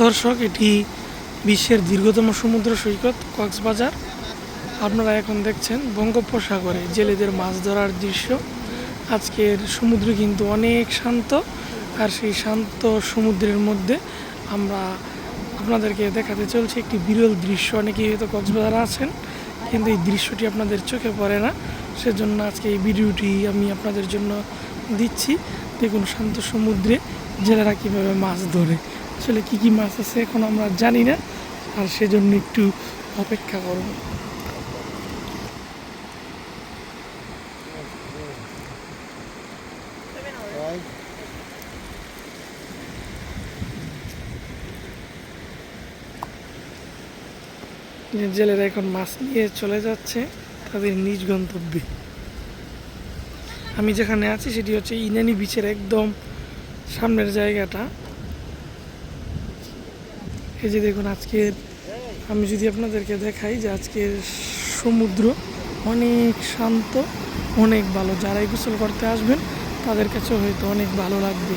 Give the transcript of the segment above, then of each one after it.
দর্শক, এটি বিশ্বের দীর্ঘতম সমুদ্র সৈকত কক্সবাজার। আপনারা এখন দেখছেন বঙ্গোপসাগরে জেলেদের মাছ ধরার দৃশ্য। আজকের সমুদ্র কিন্তু অনেক শান্ত, আর সেই শান্ত সমুদ্রের মধ্যে আমরা আপনাদেরকে দেখাতে চলছি একটি বিরল দৃশ্য। অনেকেই হয়তো কক্সবাজারে আছেন, কিন্তু এই দৃশ্যটি আপনাদের চোখে পড়ে না, সেজন্য আজকে এই ভিডিওটি আমি আপনাদের জন্য দিচ্ছি। দেখুন শান্ত সমুদ্রে জেলেরা কীভাবে মাছ ধরে। আসলে কী কী মাছ আছে এখন আমরা জানি না, আর সেজন্য একটু অপেক্ষা করব। জেলেরা এখন মাছ নিয়ে চলে যাচ্ছে তাদের নিজ গন্তব্যে। আমি যেখানে আছি সেটি হচ্ছে ইনানি বিচের একদম সামনের জায়গাটা। এই যে দেখুন, আজকের আমি যদি আপনাদেরকে দেখাই যে আজকের সমুদ্র অনেক শান্ত, অনেক ভালো। যারাই গোসল করতে আসবেন তাদের কাছে হয়তো অনেক ভালো লাগবে।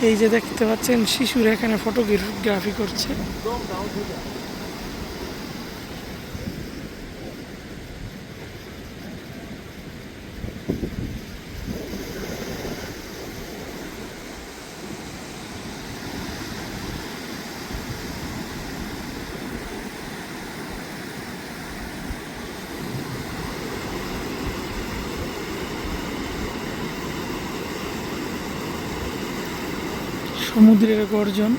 এই যে দেখতে পাচ্ছেন শিশুরা এখানে ফটোগ্রাফি করছে। সমুদ্রের গর্জন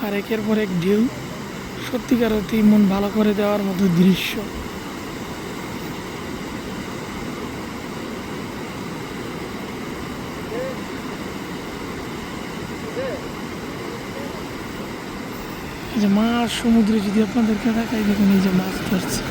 আর একের পর এক ঢেউ, সত্যিকার অতি মন ভালো করে দেওয়ার মতো দৃশ্য। এই যে মাছ সমুদ্রে যদি আপনাদেরকে দেখাই, দেখুন এই যে মাছ ধরছে।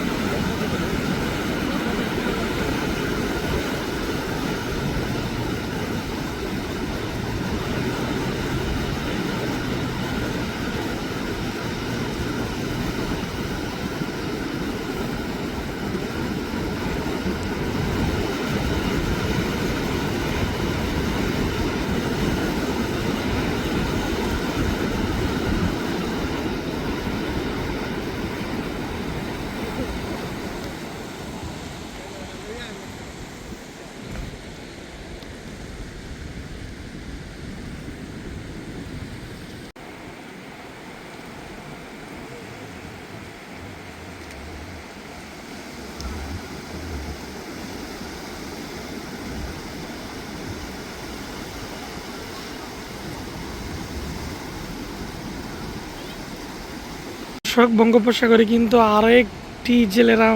বঙ্গোপসাগরে কিন্তু আরও একটি জেলেরা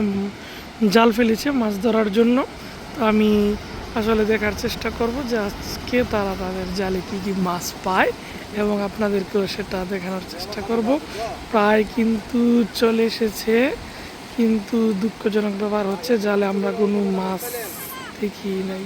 জাল ফেলেছে মাছ ধরার জন্য। তো আমি আসলে দেখার চেষ্টা করব যে আজকে তারা তাদের জালে কী কী মাছ পায়, এবং আপনাদেরকেও সেটা দেখানোর চেষ্টা করব। প্রায় কিন্তু চলে এসেছে, কিন্তু দুঃখজনক ব্যাপার হচ্ছে জালে আমরা কোনো মাছ দেখি নাই।